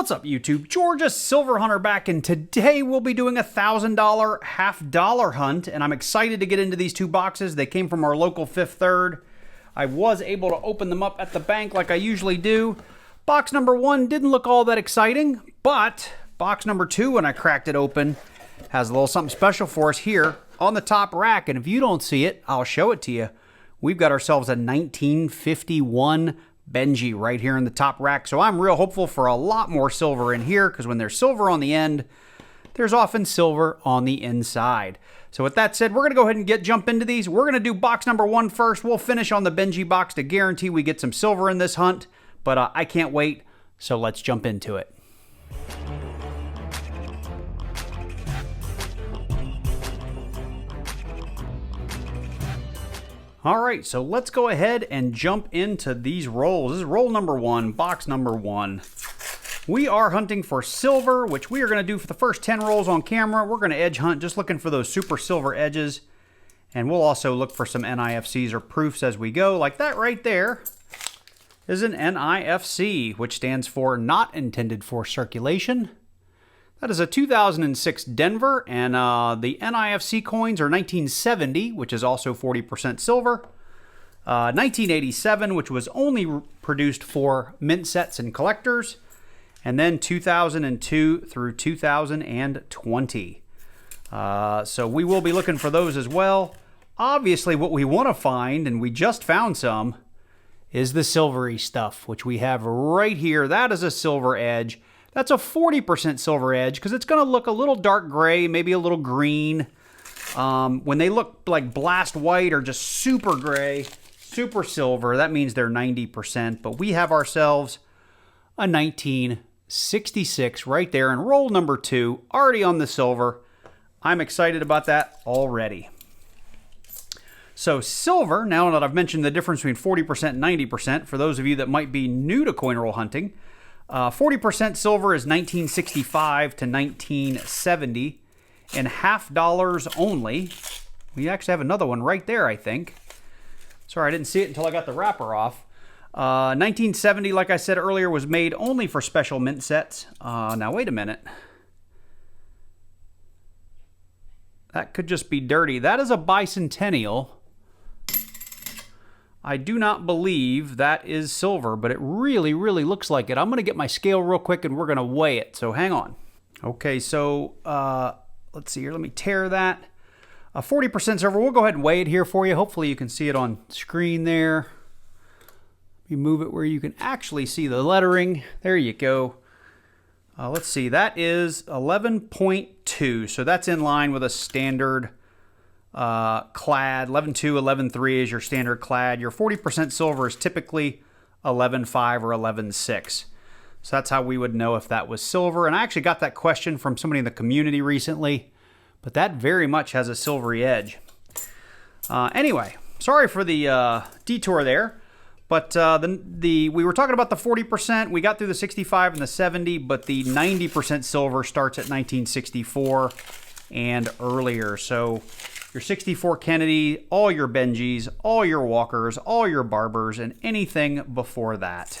What's up, YouTube? Georgia Silver Hunter back, and today we'll be doing a $1,000 half-dollar hunt, and I'm excited to get into these two boxes. They came from our local Fifth Third. I was able to open them up at the bank like I usually do. Box number one didn't look all that exciting, but box number two, when I cracked it open, has a little something special for us here on the top rack, and if you don't see it, I'll show it to you. We've got ourselves a 1951 Benji right here in the top rack. So I'm real hopeful for a lot more silver in here, because when there's silver on the end, there's often silver on the inside. So with that said, we're going to go ahead and jump into these. We're going to do box number one first. We'll finish on the Benji box to guarantee we get some silver in this hunt. But I can't wait. So let's jump into it. All right, so let's go ahead and jump into these rolls. This is roll number one, box number one. We are hunting for silver, which we are going to do for the first 10 rolls on camera. We're going to edge hunt, just looking for those super silver edges. And we'll also look for some NIFCs or proofs as we go. Like that right there is an NIFC, which stands for Not Intended for Circulation. That is a 2006 Denver, and the NIFC coins are 1970, which is also 40% silver. 1987, which was only produced for mint sets and collectors. And then 2002 through 2020. So we will be looking for those as well. Obviously, what we want to find, and we just found some, is the silvery stuff, which we have right here. That is a silver edge. That's a 40% silver edge, because it's going to look a little dark gray, maybe a little green. When they look like blast white or just super gray, super silver, that means they're 90%. But we have ourselves a 1966 right there, and roll number two, already on the silver. I'm excited about that already. So silver, now that I've mentioned the difference between 40% and 90%, for those of you that might be new to coin roll hunting, 40% silver is 1965 to 1970 in half dollars only. We actually have another one right there, I think. Sorry, I didn't see it until I got the wrapper off. 1970, like I said earlier, was made only for special mint sets. Now, wait a minute. That could just be dirty. That is a bicentennial. I do not believe that is silver, but it really, really looks like it. I'm going to get my scale real quick and we're going to weigh it, so hang on. Okay, so let's see here. Let me tear that. 40% silver. We'll go ahead and weigh it here for you. Hopefully you can see it on screen there. Let me move it where you can actually see the lettering. There you go. Let's see. That is 11.2, so that's in line with a standard clad. 11.2, 11.3 is your standard clad. Your 40% silver is typically 11.5 or 11.6. So that's how we would know if that was silver. And I actually got that question from somebody in the community recently, but that very much has a silvery edge. Anyway, sorry for the detour there. But we were talking about the 40%. We got through the 65 and the 70, but the 90% silver starts at 1964 and earlier. So your 64 Kennedy, all your Benjis, all your Walkers, all your Barbers, and anything before that.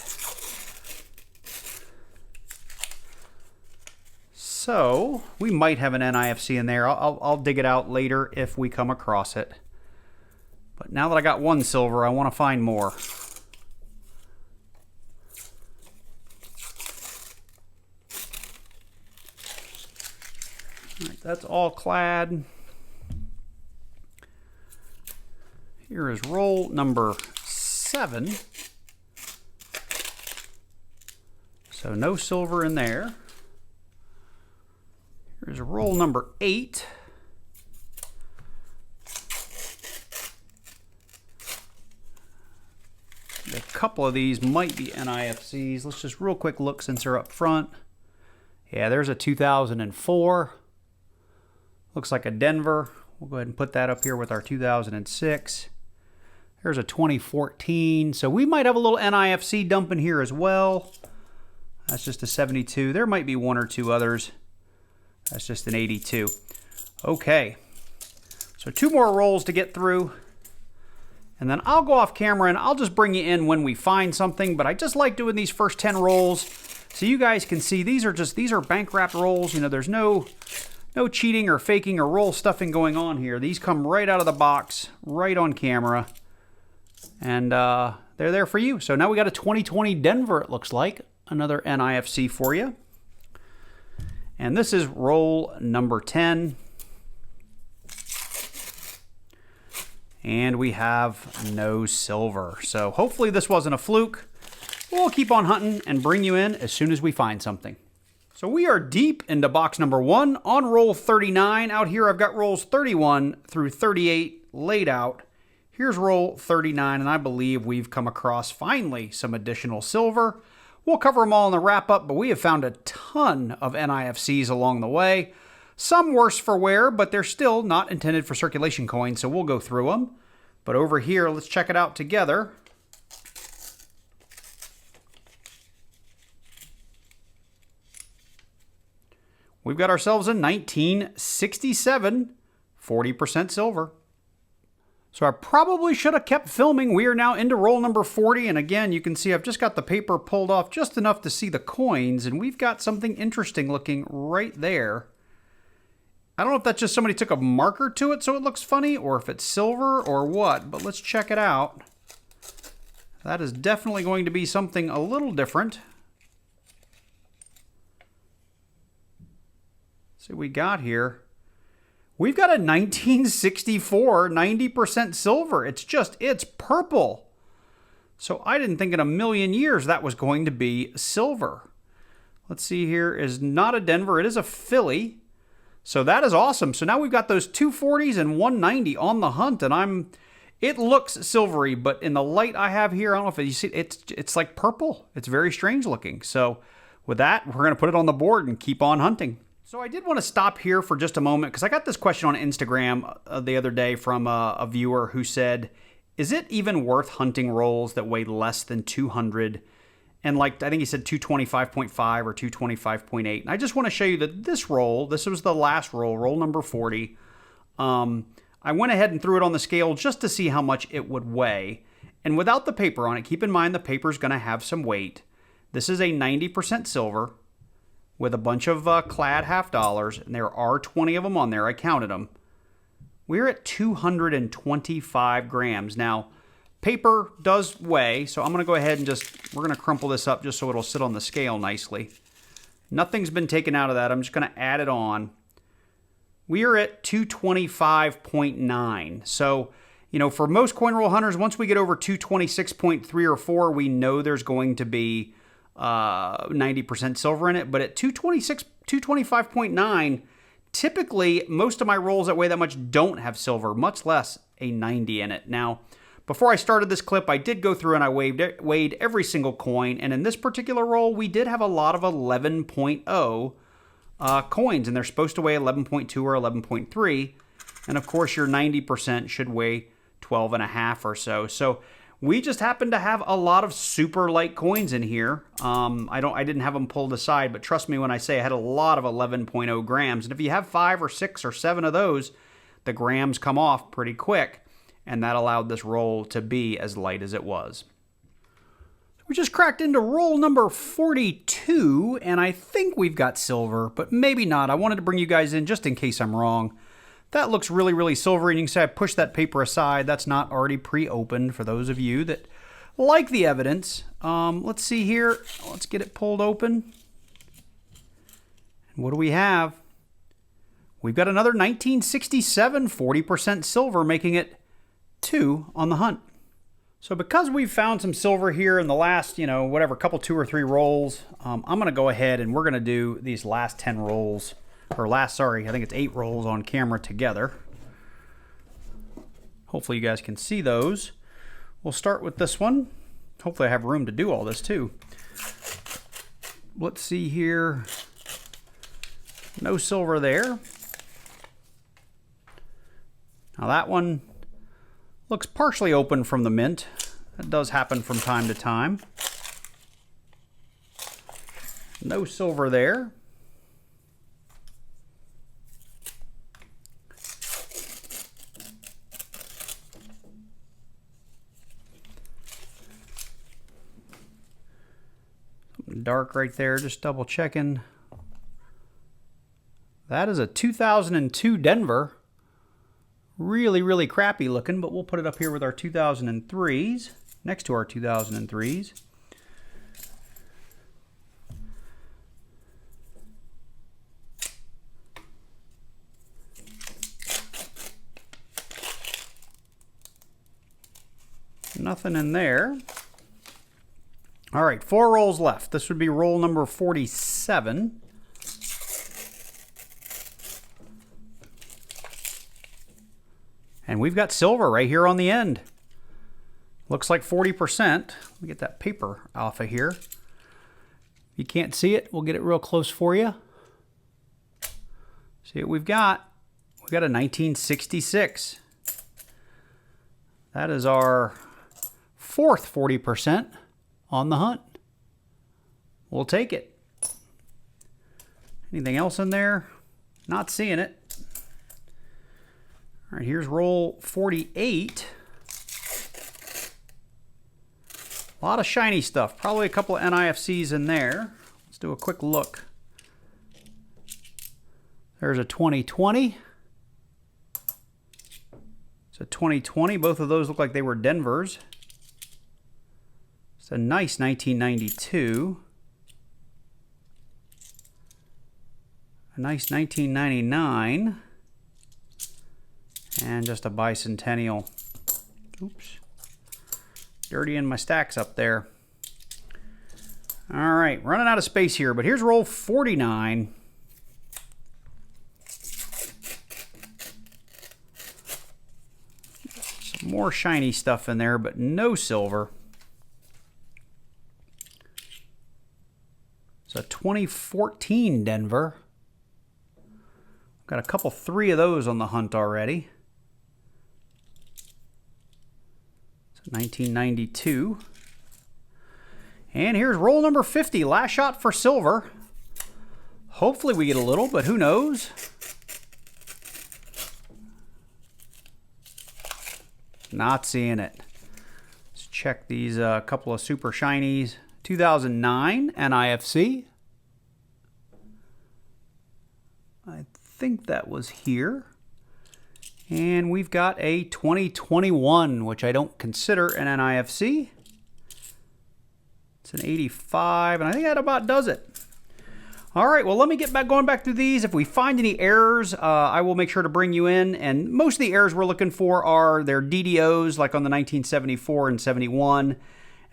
So we might have an NIFC in there. I'll dig it out later if we come across it. But now that I got one silver, I want to find more. All right, that's all clad. Here is roll number 7. So no silver in there. Here's roll number 8. A couple of these might be NIFCs. Let's just real quick look since they're up front. Yeah, there's a 2004. Looks like a Denver. We'll go ahead and put that up here with our 2006. There's a 2014. So we might have a little NIFC dump in here as well. That's just a 72. There might be one or two others. That's just an 82. Okay. So 2 more rolls to get through. And then I'll go off camera and I'll just bring you in when we find something. But I just like doing these first 10 rolls So you guys can see these are bank wrapped rolls. You know, there's no cheating or faking or roll stuffing going on here. These come right out of the box, right on camera, and they're there for you. So now we got a 2020 Denver, it looks like. Another NIFC for you. And this is roll number 10. And we have no silver. So hopefully this wasn't a fluke. We'll keep on hunting and bring you in as soon as we find something. So we are deep into box number 1 on roll 39. Out here I've got rolls 31 through 38 laid out. Here's roll 39, and I believe we've come across finally some additional silver. We'll cover them all in the wrap-up, but we have found a ton of NIFCs along the way. Some worse for wear, but they're still not intended for circulation coins, so we'll go through them. But over here, let's check it out together. We've got ourselves a 1967 40% silver. So I probably should have kept filming. We are now into roll number 40. And again, you can see I've just got the paper pulled off just enough to see the coins. And we've got something interesting looking right there. I don't know if that's just somebody took a marker to it so it looks funny, or if it's silver or what, but let's check it out. That is definitely going to be something a little different. Let's see what we got here. We've got a 1964 90% silver. It's purple. So I didn't think in a million years that was going to be silver. Let's see here, is not a Denver, it is a Philly. So that is awesome. So now we've got those 240s and 190 on the hunt, and it looks silvery, but in the light I have here, I don't know if you see, it's like purple. It's very strange looking. So with that, we're going to put it on the board and keep on hunting. So I did want to stop here for just a moment because I got this question on Instagram the other day from a viewer who said, is it even worth hunting rolls that weigh less than 200? And like, I think he said 225.5 or 225.8. And I just want to show you that this roll, this was the last roll, roll number 40. I went ahead and threw it on the scale just to see how much it would weigh. And without the paper on it, keep in mind the paper's going to have some weight. This is a 90% silver with a bunch of clad half dollars, and there are 20 of them on there. I counted them. We're at 225 grams. Now, paper does weigh, so I'm going to go ahead and we're going to crumple this up just so it'll sit on the scale nicely. Nothing's been taken out of that. I'm just going to add it on. We are at 225.9. So, you know, for most coin roll hunters, once we get over 226.3 or 4, we know there's going to be 90% silver in it. But at 225.9, typically most of my rolls that weigh that much don't have silver, much less a 90 in it. Now, before I started this clip, I did go through and I weighed every single coin. And in this particular roll, we did have a lot of 11.0 coins, and they're supposed to weigh 11.2 or 11.3. And of course, your 90% should weigh 12.5 or so. So we just happen to have a lot of super light coins in here. I didn't have them pulled aside, but trust me when I say I had a lot of 11.0 grams. And if you have 5 or 6 or 7 of those, the grams come off pretty quick. And that allowed this roll to be as light as it was. We just cracked into roll number 42, and I think we've got silver, but maybe not. I wanted to bring you guys in just in case I'm wrong. That looks really, really silvery, and you can see I pushed that paper aside. That's not already pre-opened for those of you that like the evidence. Let's see here. Let's get it pulled open. And what do we have? We've got another 1967 40% silver, making it 2 on the hunt. So because we've found some silver here in the last, couple 2 or 3 rolls, I'm going to go ahead and we're going to do these last 10 rolls, I think it's 8 rolls on camera together. Hopefully you guys can see those. We'll start with this one. Hopefully I have room to do all this too. Let's see here. No silver there. Now that one looks partially open from the mint. That does happen from time to time. No silver there. dark right there, just double checking. That is a 2002 Denver. Really, really crappy looking, but we'll put it up here with our 2003s, next to our 2003s. Nothing in there. All right, 4 rolls left. This would be roll number 47. And we've got silver right here on the end. Looks like 40%. Let me get that paper off of here. If you can't see it, we'll get it real close for you. See what we've got. We've got a 1966. That is our 4th 40% on the hunt. We'll take it. Anything else in there? Not seeing it. All right, here's roll 48. A lot of shiny stuff. Probably a couple of NIFCs in there. Let's do a quick look. There's a 2020. It's a 2020. Both of those look like they were Denvers. It's a nice 1992. A nice 1999. And just a bicentennial. Oops. Dirty in my stacks up there. All right, running out of space here, but here's roll 49. Some more shiny stuff in there, but no silver. It's a 2014 Denver. Got a couple, 3 of those on the hunt already. 1992. And here's roll number 50, last shot for silver. Hopefully we get a little, but who knows? Not seeing it. Let's check these couple of super shinies. 2009 NIFC. I think that was here. And we've got a 2021, which I don't consider an NIFC. It's an 85, and I think that about does it. All right, well, let me get back going back through these. If we find any errors, I will make sure to bring you in. And most of the errors we're looking for are their DDOs, like on the 1974 and 71,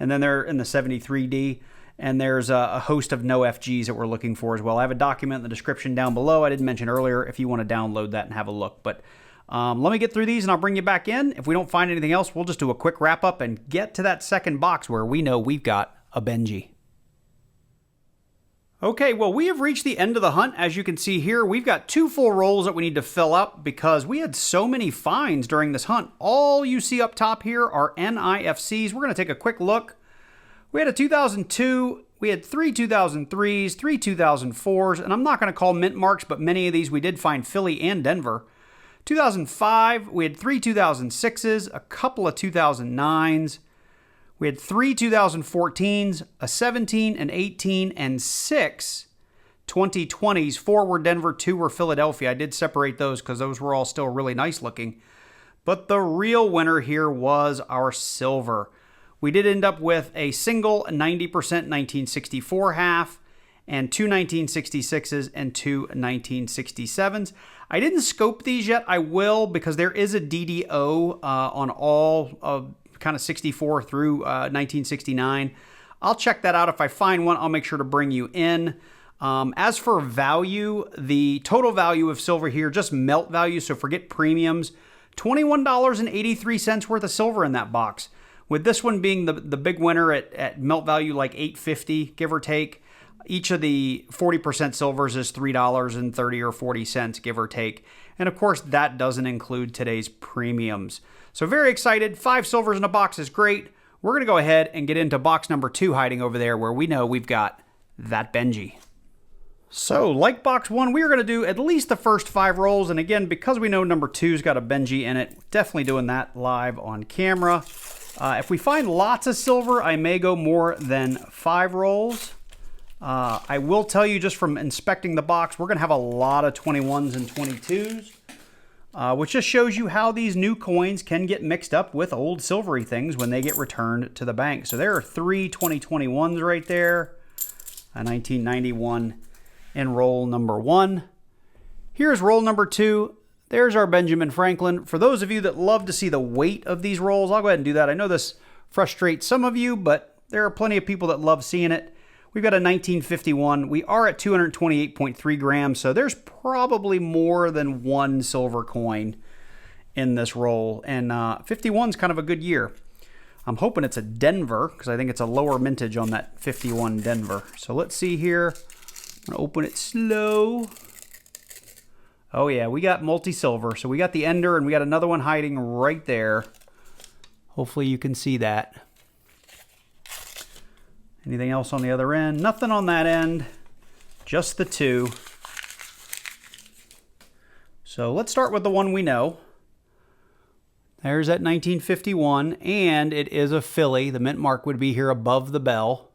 and then they're in the 73D. And there's a host of no FGs that we're looking for as well. I have a document in the description down below. I didn't mention earlier if you want to download that and have a look. But let me get through these and I'll bring you back in. If we don't find anything else, we'll just do a quick wrap up and get to that second box where we know we've got a Benji. Okay, well, we have reached the end of the hunt. As you can see here, we've got 2 full rolls that we need to fill up because we had so many finds during this hunt. All you see up top here are NIFCs. We're going to take a quick look. We had a 2002, we had 3 2003s, 3 2004s, and I'm not going to call mint marks, but many of these we did find Philly and Denver. 2005, we had 3 2006s, a couple of 2009s. We had 3 2014s, a 17, an 18, and 6 2020s. 4 were Denver, 2 were Philadelphia. I did separate those because those were all still really nice looking. But the real winner here was our silver. We did end up with a single 90% 1964 half and 2 1966s and 2 1967s. I didn't scope these yet. I will because there is a DDO on all of kind of 64 through 1969. I'll check that out. If I find one, I'll make sure to bring you in. As for value, the total value of silver here, just melt value, so forget premiums, $21.83 worth of silver in that box. With this one being the big winner at melt value like $8.50, give or take. Each of the 40% silvers is $3.30 or 40 cents, give or take. And of course, that doesn't include today's premiums. So very excited. 5 silvers in a box is great. We're going to go ahead and get into box number 2 hiding over there where we know we've got that Benji. So like box 1, we are going to do at least the first 5 rolls. And again, because we know number 2's got a Benji in it, definitely doing that live on camera. If we find lots of silver, I may go more than 5 rolls. I will tell you just from inspecting the box, we're going to have a lot of 21s and 22s, which just shows you how these new coins can get mixed up with old silvery things when they get returned to the bank. So there are 3 2021s right there, a 1991 in roll number 1. Here's roll number 2. There's our Benjamin Franklin. For those of you that love to see the weight of these rolls, I'll go ahead and do that. I know this frustrates some of you, but there are plenty of people that love seeing it. We've got a 1951. We are at 228.3 grams, so there's probably more than one silver coin in this roll. And 51's kind of a good year. I'm hoping it's a Denver, because I think it's a lower mintage on that 51 Denver. So let's see here. I'm going to open it slow. Oh yeah, we got multi-silver. So we got the Ender, and we got another one hiding right there. Hopefully you can see that. Anything else on the other end? Nothing on that end. Just the 2. So let's start with the one we know. There's that 1951, and it is a Philly. The mint mark would be here above the bell.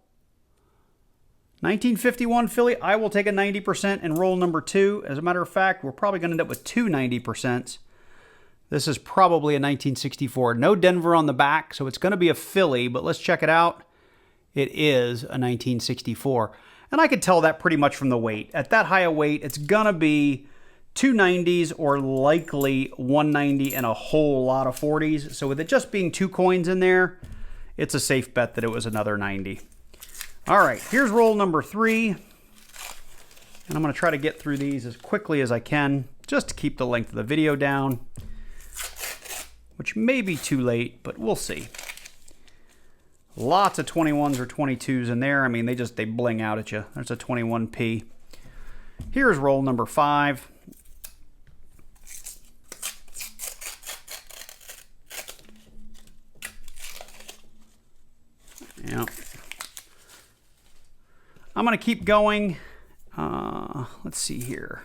1951 Philly, I will take a 90% in roll number 2. As a matter of fact, we're probably going to end up with 2 90%. This is probably a 1964. No Denver on the back, so it's going to be a Philly, but let's check it out. It is a 1964. And I could tell that pretty much from the weight. At that high a weight, it's going to be 2 90s or likely 190 and a whole lot of 40s. So with it just being 2 coins in there, it's a safe bet that it was another 90. All right, here's roll number 3. And I'm going to try to get through these as quickly as I can, just to keep the length of the video down, which may be too late, but we'll see. Lots of 21s or 22s in there. I mean, they bling out at you. There's a 21p. Here's roll number 5. Yeah. I'm going to keep going. Let's see here.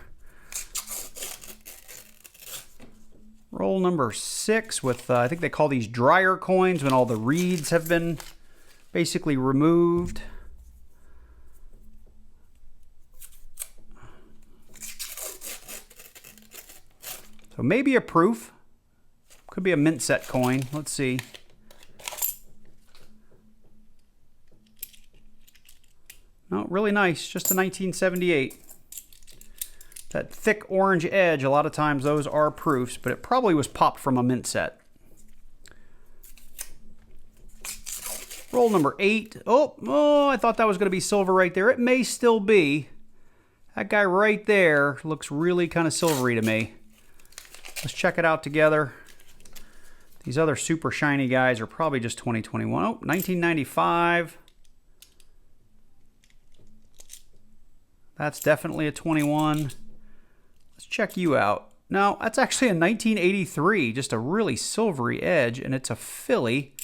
Roll number 6 with, I think they call these dryer coins when all the reeds have been basically removed. So maybe a proof. Could be a mint set coin. Let's see. No, really nice. Just a 1978. That thick orange edge, a lot of times those are proofs, but it probably was popped from a mint set. Roll number 8. Oh, I thought that was going to be silver right there. It may still be. That guy right there looks really kind of silvery to me. Let's check it out together. These other super shiny guys are probably just 2021. Oh, 1995. That's definitely a 21. Let's check you out. No, that's actually a 1983, just a really silvery edge, and it's a Philly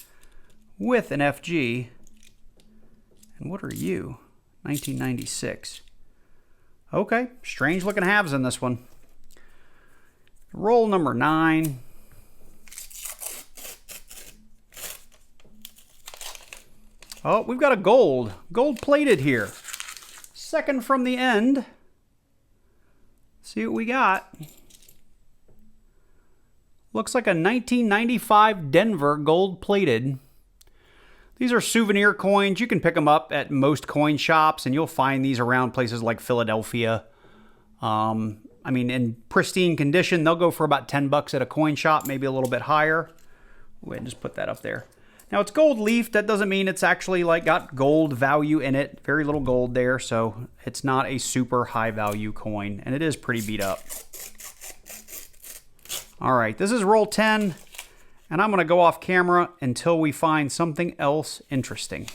with an FG. And what are you? 1996. Okay, strange looking halves in this one. Roll number 9. Oh, we've got a gold plated here. Second from the end. See what we got. Looks like a 1995 Denver gold plated. These are souvenir coins. You can pick them up at most coin shops, and you'll find these around places like Philadelphia. I mean, in pristine condition, they'll go for about 10 bucks at a coin shop, maybe a little bit higher. Go ahead and just put that up there. Now, it's gold leaf. That doesn't mean it's actually like got gold value in it. Very little gold there, so it's not a super high value coin, and it is pretty beat up. All right, this is roll 10, and I'm going to go off camera until we find something else interesting.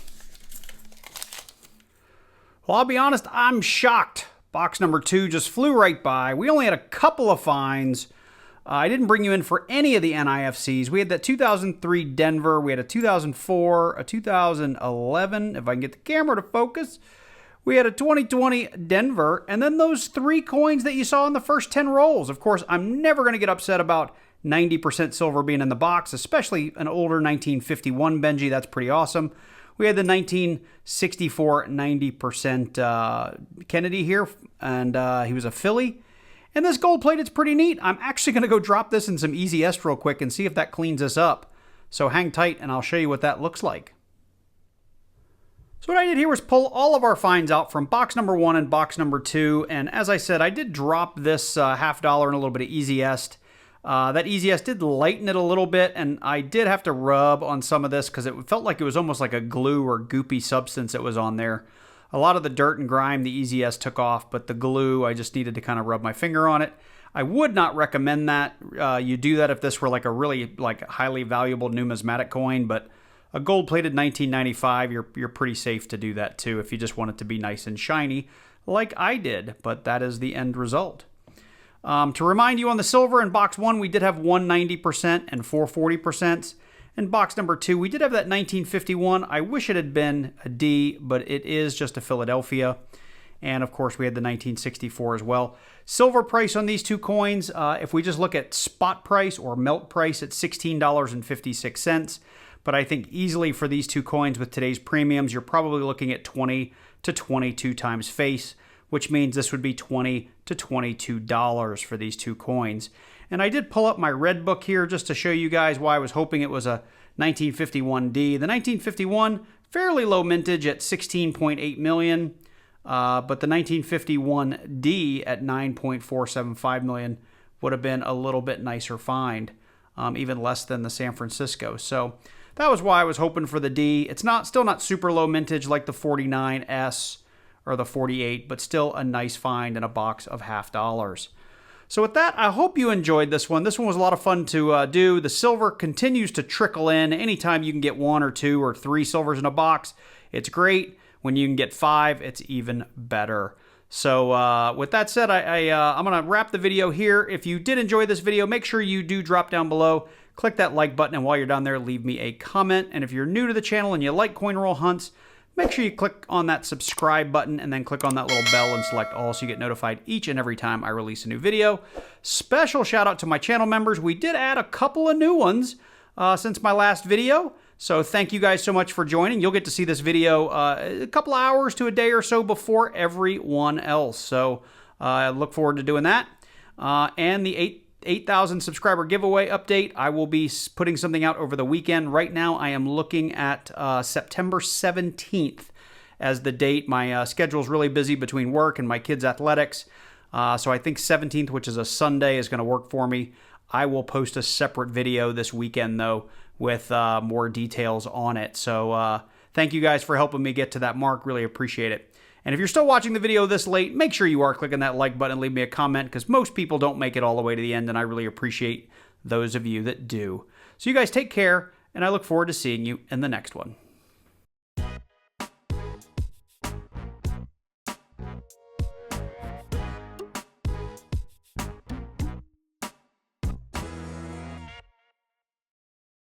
Well, I'll be honest, I'm shocked. Box number 2 just flew right by. We only had a couple of finds. I didn't bring you in for any of the NIFCs. We had that 2003 Denver. We had a 2004, a 2011, if I can get the camera to focus. We had a 2020 Denver, and then those 3 coins that you saw in the first 10 rolls. Of course, I'm never going to get upset about 90% silver being in the box, especially an older 1951 Benji. That's pretty awesome. we had the 1964 90% Kennedy here, and he was a Philly. And this gold plated's pretty neat. I'm actually going to go drop this in some Easy S real quick and see if that cleans this up. So hang tight and I'll show you what that looks like. So what I did here was pull all of our finds out from box number 1 and box number 2. And as I said, I did drop this $50 in a little bit of Easy S. That Easy S did lighten it a little bit, and I did have to rub on some of this because it felt like it was almost like a glue or goopy substance that was on there. A lot of the dirt and grime the Easy S took off, but the glue, I just needed to kind of rub my finger on it. I would not recommend that. You do that if this were like a really highly valuable numismatic coin, but a gold-plated 1995, you're pretty safe to do that too if you just want it to be nice and shiny like I did, but that is the end result. To remind you on the silver, in box 1 we did have 190% and 440%. In box number 2, we did have that 1951. I wish it had been a D, but it is just a Philadelphia. And of course, we had the 1964 as well. Silver price on these two coins, if we just look at spot price or melt price, it's $16.56. But I think easily for these two coins with today's premiums, you're probably looking at 20 to 22 times face, which means this would be $20 to $22 for these two coins. And I did pull up my red book here just to show you guys why I was hoping it was a 1951D. The 1951, fairly low mintage at 16.8 million, but the 1951D at 9.475 million would have been a little bit nicer find, even less than the San Francisco. So that was why I was hoping for the D. It's still not super low mintage like the 49S or the 48, but still a nice find in a box of $50. So with that, I hope you enjoyed this one. This one was a lot of fun to do. The silver continues to trickle in. Anytime you can get 1 or 2 or 3 silvers in a box, it's great. When you can get 5, it's even better. So with that said, I'm going to wrap the video here. If you did enjoy this video, make sure you do drop down below. Click that like button, and while you're down there, leave me a comment. And if you're new to the channel and you like coin roll hunts, make sure you click on that subscribe button and then click on that little bell and select all so you get notified each and every time I release a new video. Special shout out to my channel members. We did add a couple of new ones since my last video. So thank you guys so much for joining. You'll get to see this video a couple of hours to a day or so before everyone else. So I look forward to doing that. And the 8,000 subscriber giveaway update, I will be putting something out over the weekend. Right now, I am looking at September 17th as the date. My schedule's really busy between work and my kids' athletics. So I think 17th, which is a Sunday, is going to work for me. I will post a separate video this weekend, though, with more details on it. So thank you guys for helping me get to that mark. Really appreciate it. And if you're still watching the video this late, make sure you are clicking that like button and leave me a comment, because most people don't make it all the way to the end, and I really appreciate those of you that do. So you guys take care, and I look forward to seeing you in the next one.